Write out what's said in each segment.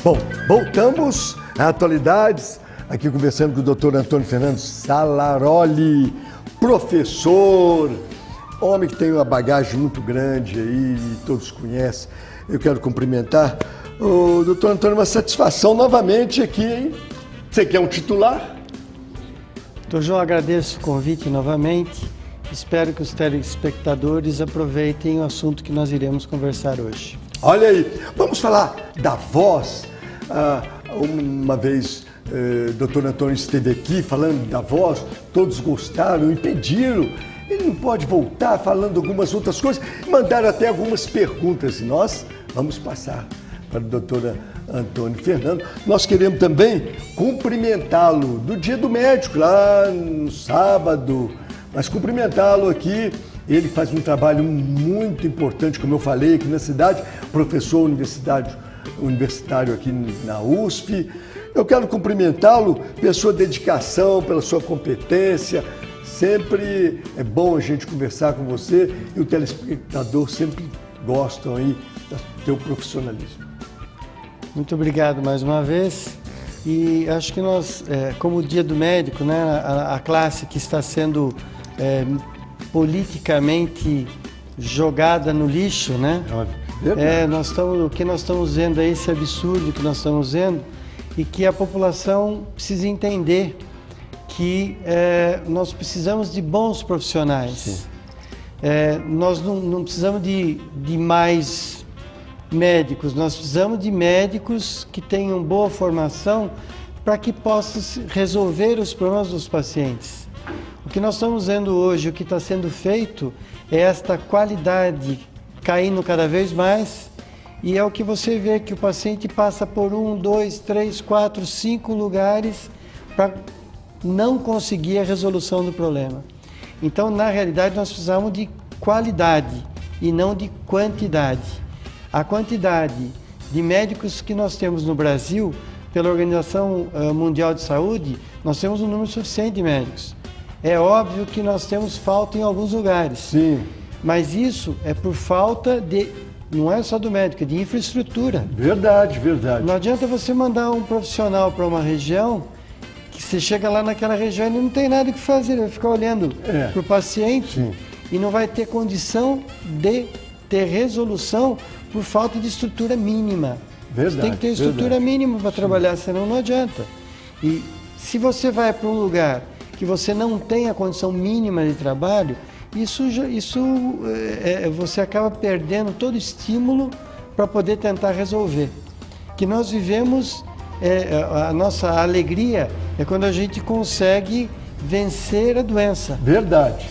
Bom, voltamos a atualidades, aqui conversando com o Dr. Antônio Fernando Salaroli, professor, homem que tem uma bagagem muito grande aí, todos conhecem. Eu quero cumprimentar o Dr. Antônio, uma satisfação novamente aqui, hein? Você quer um titular? Doutor João, agradeço o convite novamente. Espero que os telespectadores aproveitem o assunto que nós iremos conversar hoje. Olha aí, vamos falar da voz. Uma vez o doutor Antônio esteve aqui falando da voz, todos gostaram e pediram. Ele não pode voltar falando algumas outras coisas, mandaram até algumas perguntas. E nós vamos passar para o doutor Antônio Fernando. Nós queremos também cumprimentá-lo do Dia do Médico, lá no sábado, mas cumprimentá-lo aqui. Ele faz um trabalho muito importante, como eu falei, aqui na cidade, professor universitário aqui na USP. Eu quero cumprimentá-lo pela sua dedicação, pela sua competência. Sempre é bom a gente conversar com você e o telespectador sempre gostam aí do teu profissionalismo. Muito obrigado mais uma vez. E acho que nós, como o Dia do Médico, né, a classe que está sendo politicamente jogada no lixo, né? O que nós estamos vendo é esse absurdo que nós estamos vendo e que a população precisa entender que nós precisamos de bons profissionais. Nós não precisamos de mais médicos, nós precisamos de médicos que tenham boa formação para que possam resolver os problemas dos pacientes. O que nós estamos vendo hoje, o que está sendo feito, é esta qualidade caindo cada vez mais, e é o que você vê, que o paciente passa por 1, 2, 3, 4, 5 lugares para não conseguir a resolução do problema. Então, na realidade, nós precisamos de qualidade e não de quantidade. A quantidade de médicos que nós temos no Brasil, pela Organização Mundial de Saúde, nós temos um número suficiente de médicos. É óbvio que nós temos falta em alguns lugares. Sim. Mas isso é por falta de, não é só do médico, é de infraestrutura. Verdade, verdade. Não adianta você mandar um profissional para uma região, que você chega lá naquela região e não tem nada o que fazer, ele vai ficar olhando para o paciente. Sim. E não vai ter condição de ter resolução por falta de estrutura mínima. Verdade, você tem que ter estrutura mínima para trabalhar, senão não adianta. E se você vai para um lugar que você não tem a condição mínima de trabalho, você acaba perdendo todo estímulo para poder tentar resolver. Que nós vivemos, a nossa alegria é quando a gente consegue vencer a doença. Verdade.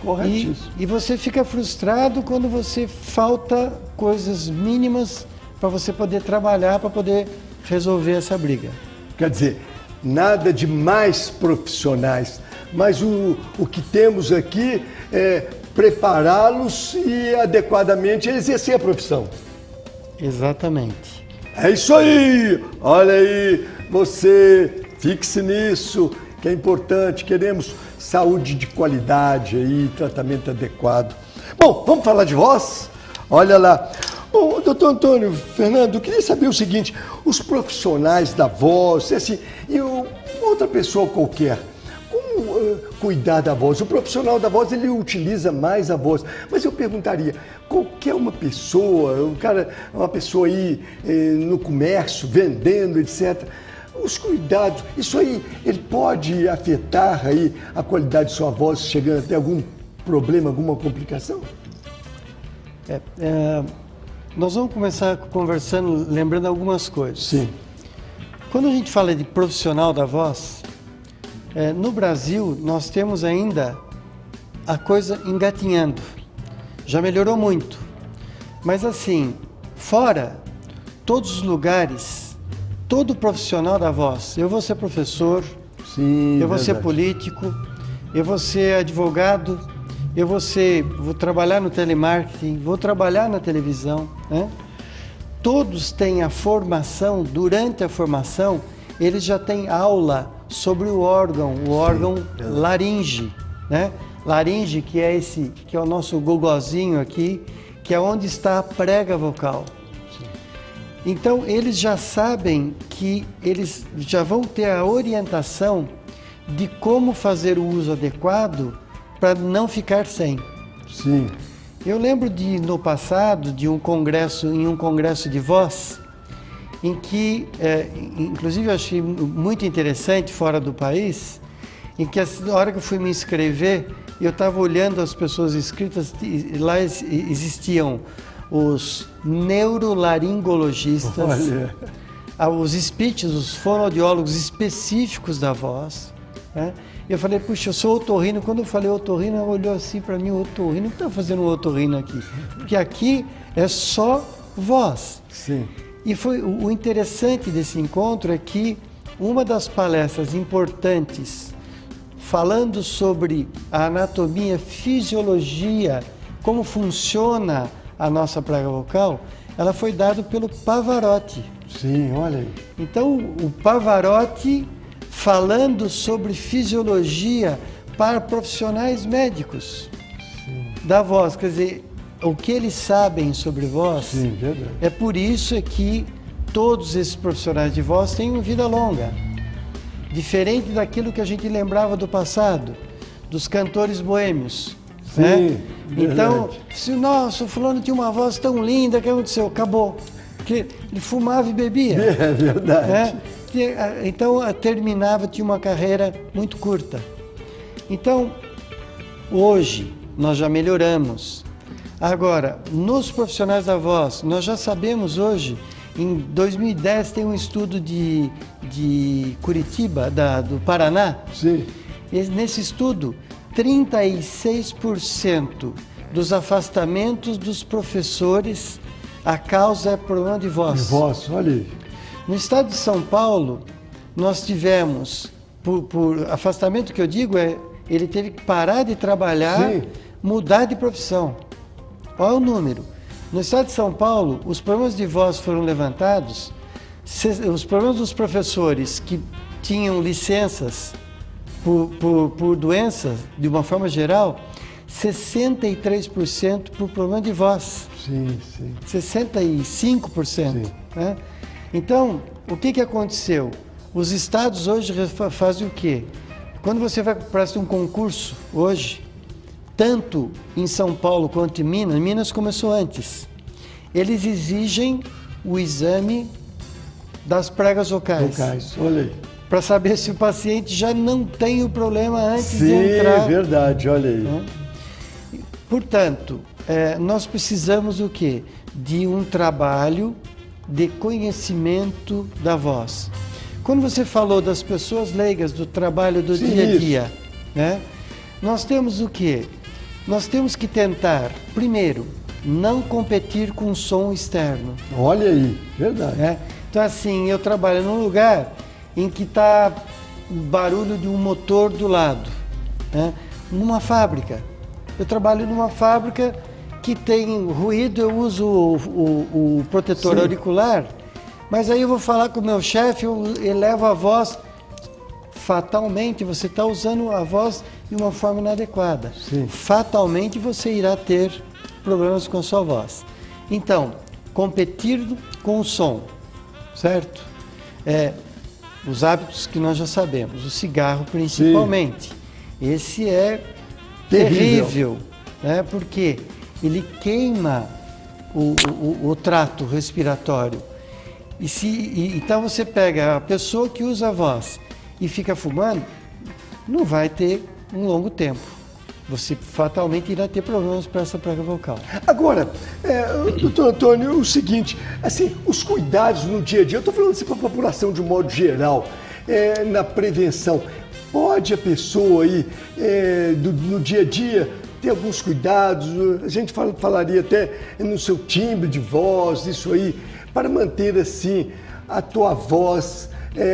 Corretíssimo. E você fica frustrado quando você falta coisas mínimas para você poder trabalhar, para poder resolver essa briga. Quer dizer, nada de mais profissionais, mas o que temos aqui é prepará-los e adequadamente exercer a profissão. Exatamente. É isso aí! Olha aí, você fixe nisso, que é importante. Queremos saúde de qualidade aí, tratamento adequado. Bom, vamos falar de voz? Olha lá. Bom, doutor Antônio Fernando, eu queria saber o seguinte, os profissionais da voz, assim, e outra pessoa qualquer, como cuidar da voz? O profissional da voz, ele utiliza mais a voz, mas eu perguntaria, qualquer uma pessoa, uma pessoa aí no comércio, vendendo, etc., os cuidados, isso aí, ele pode afetar aí a qualidade de sua voz, chegando até algum problema, alguma complicação? Nós vamos começar conversando, lembrando algumas coisas. Sim. Quando a gente fala de profissional da voz, no Brasil nós temos ainda a coisa engatinhando. Já melhorou muito. Mas assim, fora, todos os lugares, todo profissional da voz, eu vou ser professor, sim, eu vou ser político, eu vou ser advogado, eu vou trabalhar no telemarketing, vou trabalhar na televisão, né? Todos têm a formação, durante a formação, eles já têm aula sobre o órgão laringe, né? Laringe, que é o nosso gogozinho aqui, que é onde está a prega vocal. Então, eles já sabem que eles já vão ter a orientação de como fazer o uso adequado para não ficar sem. Sim. Eu lembro no passado, em um congresso de voz, em que, inclusive eu achei muito interessante, fora do país, em que na hora que eu fui me inscrever, eu estava olhando as pessoas inscritas, e lá existiam os neurolaringologistas, os speeches, os fonoaudiólogos específicos da voz, né? E eu falei, puxa, eu sou otorrino. Quando eu falei otorrino, ela olhou assim para mim, otorrino, o que está fazendo um otorrino aqui? Porque aqui é só voz. Sim. E foi o interessante desse encontro é que uma das palestras importantes, falando sobre a anatomia, fisiologia, como funciona a nossa praga vocal, ela foi dada pelo Pavarotti. Sim, olha aí. Então, o Pavarotti falando sobre fisiologia para profissionais médicos. Sim. Da voz, quer dizer, o que eles sabem sobre voz. Sim, verdade. É por isso que todos esses profissionais de voz têm uma vida longa. Diferente daquilo que a gente lembrava do passado, dos cantores boêmios. Sim, né? Então, verdade. se nossa, o fulano tinha uma voz tão linda, o que aconteceu? Acabou. Porque ele fumava e bebia. É verdade. Né? Então, tinha uma carreira muito curta. Então, hoje, nós já melhoramos. Agora, nos profissionais da voz, nós já sabemos hoje, em 2010 tem um estudo de Curitiba, do Paraná. Sim. Nesse estudo, 36% dos afastamentos dos professores, a causa é problema de voz. De voz, olha aí. No estado de São Paulo, nós tivemos, por afastamento que eu digo, ele teve que parar de trabalhar, Sim. mudar de profissão. Olha o número. No estado de São Paulo, os problemas de voz foram levantados, os problemas dos professores que tinham licenças por doenças, de uma forma geral, 63% por problema de voz. Sim, sim. 65%. Sim. Né? Então, o que aconteceu? Os estados hoje fazem o quê? Quando você vai para um concurso hoje, tanto em São Paulo quanto em Minas começou antes, eles exigem o exame das pragas vocais. Olha aí. Para saber se o paciente já não tem o problema antes de Sim, entrar. Sim, verdade, olha aí. Né? Portanto, nós precisamos o quê? De um trabalho de conhecimento da voz. Quando você falou das pessoas leigas, do trabalho do dia a dia, né? Nós temos o quê? Nós temos que tentar, primeiro, não competir com som externo. Olha aí, verdade. Né? Então, assim, eu trabalho num lugar em que está o barulho de um motor do lado, né? Numa fábrica. Eu trabalho numa fábrica que tem ruído, eu uso o protetor Sim. auricular, mas aí eu vou falar com o meu chefe, eu elevo a voz, fatalmente você está usando a voz de uma forma inadequada. Sim. Fatalmente você irá ter problemas com a sua voz. Então, competir com o som, certo? Os hábitos que nós já sabemos, o cigarro principalmente. Sim. Esse é terrível, né? Porque ele queima o trato respiratório. Então você pega a pessoa que usa a voz e fica fumando, não vai ter um longo tempo. Você fatalmente irá ter problemas para essa praga vocal. Agora, doutor Antônio, o seguinte, assim, os cuidados no dia a dia, eu estou falando assim para a população de um modo geral, na prevenção, pode a pessoa aí, no dia a dia, ter alguns cuidados, a gente falaria até no seu timbre de voz, isso aí, para manter assim a tua voz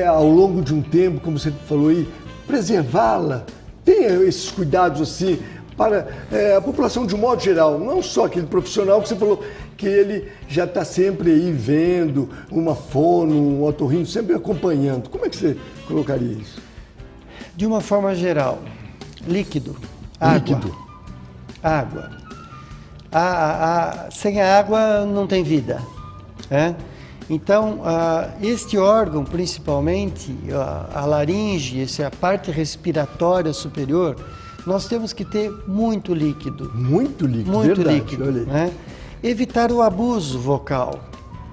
ao longo de um tempo, como você falou aí, preservá-la. Tenha esses cuidados assim para a população de um modo geral, não só aquele profissional que você falou que ele já está sempre aí vendo uma fono, um otorrino, sempre acompanhando. Como é que você colocaria isso? De uma forma geral, líquido, água. Líquido. Água. Sem a água não tem vida. Então, este órgão, principalmente, a laringe, essa é a parte respiratória superior, nós temos que ter muito líquido. Muito líquido, Muito verdade, líquido, né? Evitar o abuso vocal.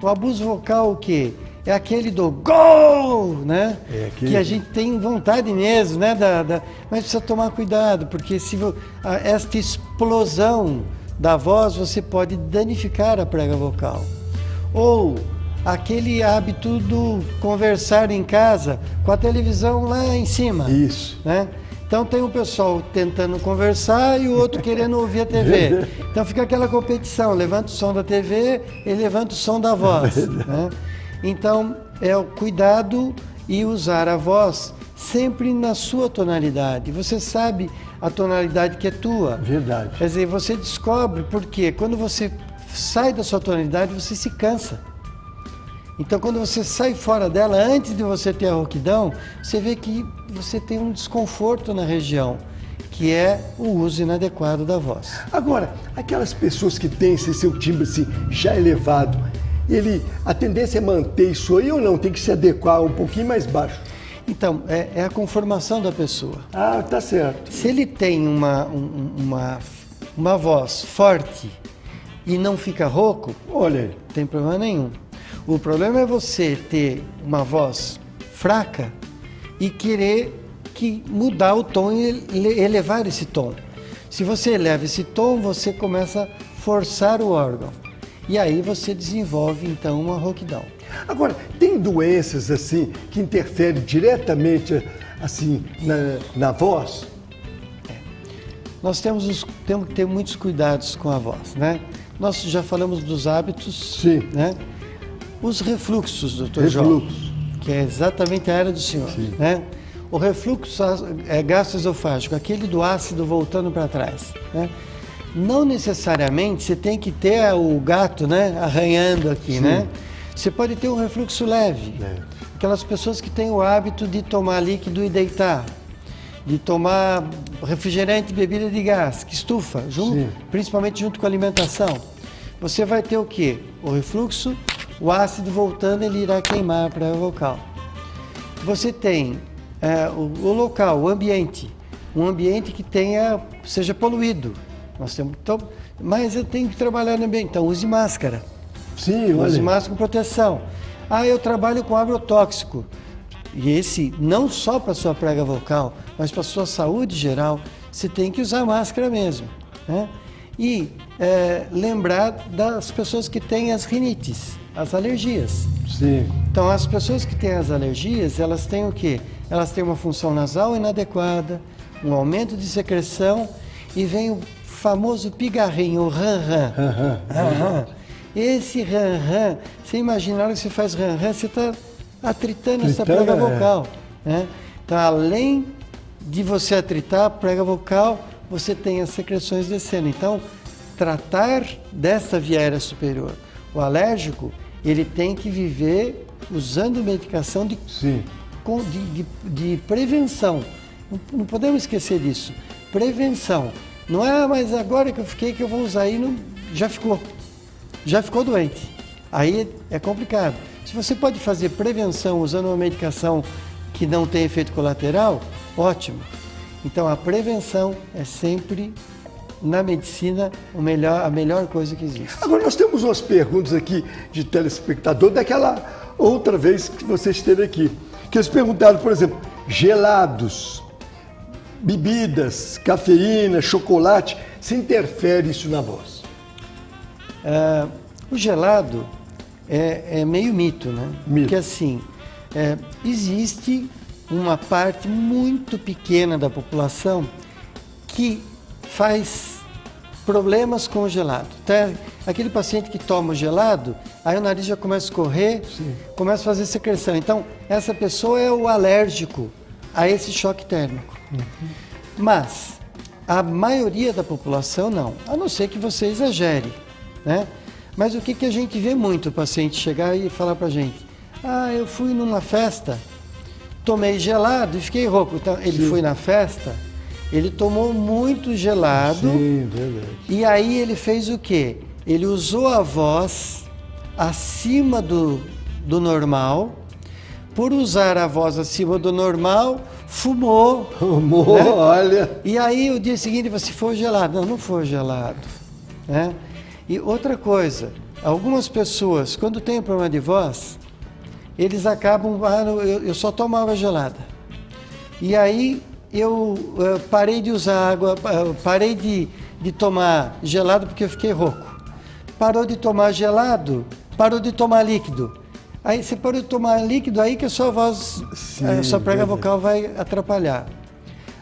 O abuso vocal o quê? É aquele do gol, né? Que a gente tem vontade mesmo, né? Mas precisa tomar cuidado, porque se esta explosão da voz, você pode danificar a prega vocal. Ou aquele hábito do conversar em casa com a televisão lá em cima. Isso. Né? Então tem um pessoal tentando conversar e o outro querendo ouvir a TV. Então fica aquela competição, levanta o som da TV e levanta o som da voz. Né? Então é o cuidado e usar a voz sempre na sua tonalidade. Você sabe a tonalidade que é tua. Verdade. Quer dizer, você descobre porque quando você sai da sua tonalidade, você se cansa. Então, quando você sai fora dela, antes de você ter a rouquidão, você vê que você tem um desconforto na região, que é o uso inadequado da voz. Agora, aquelas pessoas que têm esse seu timbre assim, já elevado, a tendência é manter isso aí ou não? Tem que se adequar um pouquinho mais baixo? Então, é a conformação da pessoa. Ah, tá certo. Se ele tem uma voz forte e não fica rouco, olha, não tem problema nenhum. O problema é você ter uma voz fraca e querer mudar o tom e elevar esse tom. Se você eleva esse tom, você começa a forçar o órgão. E aí você desenvolve, então, uma rouquidão. Agora, tem doenças, assim, que interferem diretamente, assim, na voz? Nós temos que ter muitos cuidados com a voz, né? Nós já falamos dos hábitos, sim, né? Os refluxos, doutor João, que é exatamente a área do senhor, né? O refluxo gastroesofágico, aquele do ácido voltando para trás, né? Não necessariamente você tem que ter o gato, né, arranhando aqui, né? Você pode ter um refluxo leve. Aquelas pessoas que têm o hábito de tomar líquido e deitar, de tomar refrigerante, bebida de gás, que estufa, principalmente junto com a alimentação. Você vai ter o quê? O refluxo, o ácido voltando, ele irá queimar a prega vocal. Você tem o local, o ambiente, um ambiente que seja poluído. Nós temos, então, mas eu tenho que trabalhar no ambiente, então use máscara. Sim, use máscara com proteção. Eu trabalho com agrotóxico. E esse, não só para a sua prega vocal, mas para a sua saúde geral, você tem que usar máscara mesmo. Né? E lembrar das pessoas que têm as rinites, as alergias. Sim. Então, as pessoas que têm as alergias, elas têm o quê? Elas têm uma função nasal inadequada, um aumento de secreção e vem o famoso pigarrinho, o ran-ran. Esse ran-ran, você imagina, na hora que você faz ran-ran, você está atritando essa prega vocal. Né? Então, além de você atritar a prega vocal, você tem as secreções descendo. Então, tratar dessa via aérea superior. O alérgico, ele tem que viver usando medicação de prevenção. Não podemos esquecer disso. Prevenção. Não é, mas agora que eu fiquei que eu vou usar aí, já ficou doente. Aí é complicado. Se você pode fazer prevenção usando uma medicação que não tem efeito colateral, ótimo. Então a prevenção é sempre, na medicina, a melhor coisa que existe. Agora nós temos umas perguntas aqui de telespectador daquela outra vez que você esteve aqui. Que eles perguntaram, por exemplo, gelados, bebidas, cafeína, chocolate, se interfere isso na voz? O gelado é meio mito, né? Porque assim, existe uma parte muito pequena da população que faz problemas com o gelado. Então, aquele paciente que toma o gelado, aí o nariz já começa a escorrer, começa a fazer secreção. Então, essa pessoa é o alérgico a esse choque térmico. Mas a maioria da população não, a não ser que você exagere, né? Mas o que a gente vê muito, o paciente chegar e falar pra gente: eu fui numa festa, tomei gelado e fiquei rouco. Então, ele foi na festa, ele tomou muito gelado. Sim, verdade. E aí ele fez o quê? Ele usou a voz acima do normal, por usar a voz acima do normal, fumou. Fumou, né? Olha. E aí o dia seguinte você foi gelado. Não, não foi gelado. Né? E outra coisa, algumas pessoas, quando tem problema de voz, eles acabam, eu só tomo água gelada. E aí eu parei de usar água, parei de tomar gelado porque eu fiquei rouco. Parou de tomar gelado, parou de tomar líquido. Aí você parou de tomar líquido, aí que a sua voz, a sua prega vocal vai atrapalhar.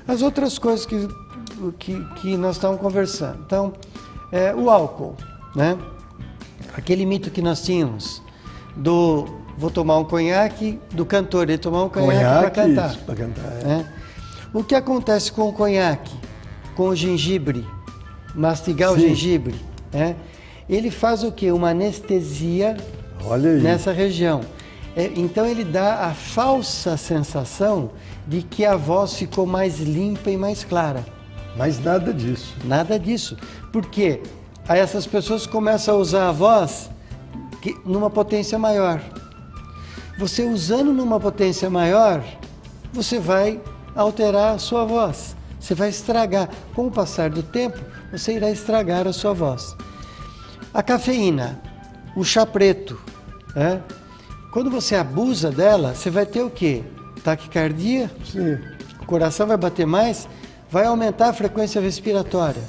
As outras coisas que nós estávamos conversando. Então, o álcool, né? Aquele mito que nós tínhamos vou tomar um conhaque, do cantor, ele tomar um conhaque para cantar. Para cantar, né? O que acontece com o conhaque, com o gengibre, mastigar o gengibre, né? Ele faz o quê? Uma anestesia. Olha aí. Nessa região. Então ele dá a falsa sensação de que a voz ficou mais limpa e mais clara. Mas nada disso. Nada disso. Por quê? Aí essas pessoas começam a usar a voz numa potência maior. Você usando numa potência maior, você vai alterar a sua voz. Você vai estragar. Com o passar do tempo, você irá estragar a sua voz. A cafeína, o chá preto, quando você abusa dela, você vai ter o quê? Taquicardia, Sim. O coração vai bater mais, vai aumentar a frequência respiratória,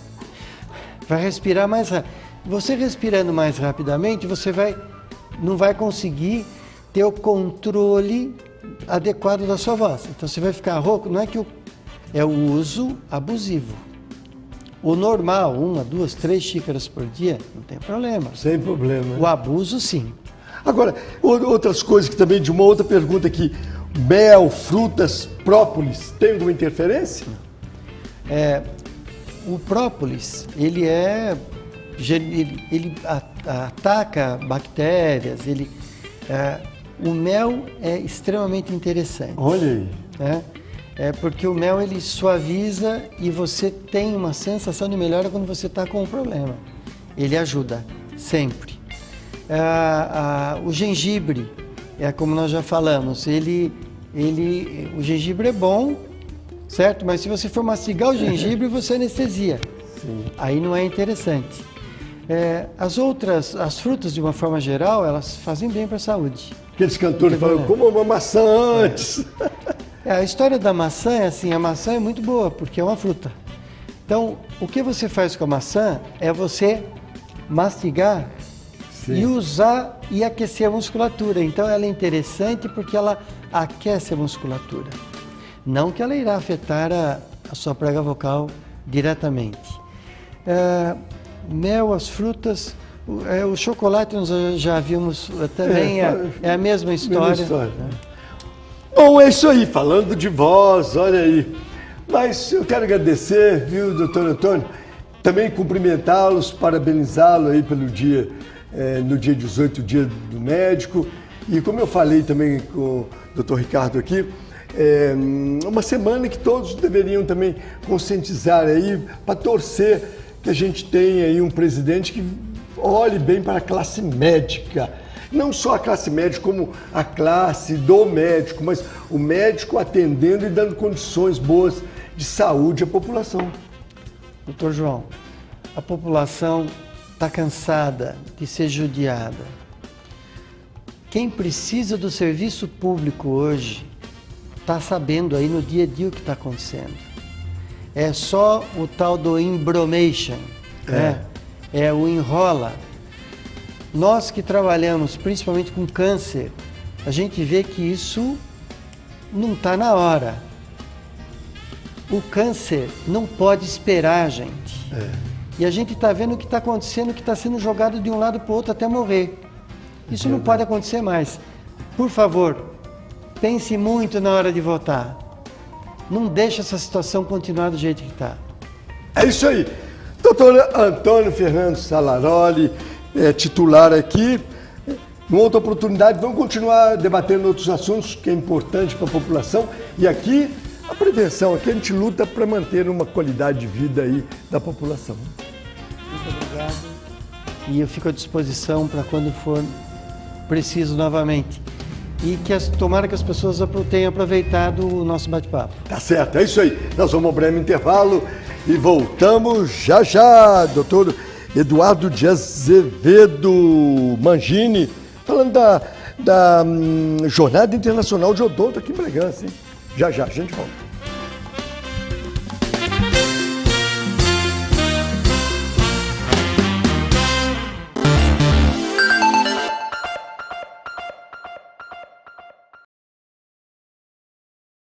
vai respirar mais rápido. Você respirando mais rapidamente, você não vai conseguir ter o controle adequado da sua voz. Então você vai ficar rouco, não é que é o uso abusivo. O normal, 1, 2, 3 xícaras por dia, não tem problema. Sem problema. O abuso, sim. Agora, outras coisas que também, de uma outra pergunta aqui, mel, frutas, própolis, tem alguma interferência? O própolis, ele ataca bactérias, o mel é extremamente interessante. Olha aí. Porque o mel ele suaviza e você tem uma sensação de melhora quando você está com um problema. Ele ajuda, sempre. O gengibre, como nós já falamos, o gengibre é bom, certo? Mas se você for mastigar o gengibre, você anestesia. Sim. Aí não é interessante. As frutas, de uma forma geral, elas fazem bem para a saúde. Aqueles cantores falam, coma uma maçã antes. A história da maçã é assim, a maçã é muito boa, porque é uma fruta. Então, o que você faz com a maçã é você mastigar e usar e aquecer a musculatura. Então, ela é interessante porque ela aquece a musculatura. Não que ela irá afetar a sua prega vocal diretamente. Mel, as frutas, o chocolate nós já vimos também, é a mesma história. Né? Bom, é isso aí, falando de voz, olha aí. Mas eu quero agradecer, viu, doutor Antônio, também cumprimentá-los, parabenizá-lo aí pelo dia, no dia 18, dia do médico. E como eu falei também com o doutor Ricardo aqui, uma semana que todos deveriam também conscientizar aí, para torcer que a gente tenha aí um presidente que olhe bem para a classe médica. Não só a classe médica, como a classe do médico, mas o médico atendendo e dando condições boas de saúde à população. Doutor João, a população está cansada de ser judiada. Quem precisa do serviço público hoje está sabendo aí no dia a dia o que está acontecendo. É só o tal do embromation, né? É o enrola. Nós que trabalhamos principalmente com câncer, a gente vê que isso não está na hora. O câncer não pode esperar, gente. E a gente está vendo o que está acontecendo, que está sendo jogado de um lado para o outro até morrer. Isso não pode acontecer mais. Por favor, pense muito na hora de votar. Não deixe essa situação continuar do jeito que está. É isso aí. Doutor Antônio Fernando Salaroli, titular aqui. Numa outra oportunidade, vamos continuar debatendo outros assuntos que é importante para a população. E aqui, a prevenção, aqui a gente luta para manter uma qualidade de vida aí da população. Muito obrigado. E eu fico à disposição para quando for preciso novamente. e tomara que as pessoas tenham aproveitado o nosso bate-papo. Tá certo, é isso aí. Nós vamos a um breve intervalo e voltamos já já, doutor Eduardo de Azevedo Mangini, falando da Jornada Internacional de Odonto aqui em Bragança, hein? Já já, a gente volta.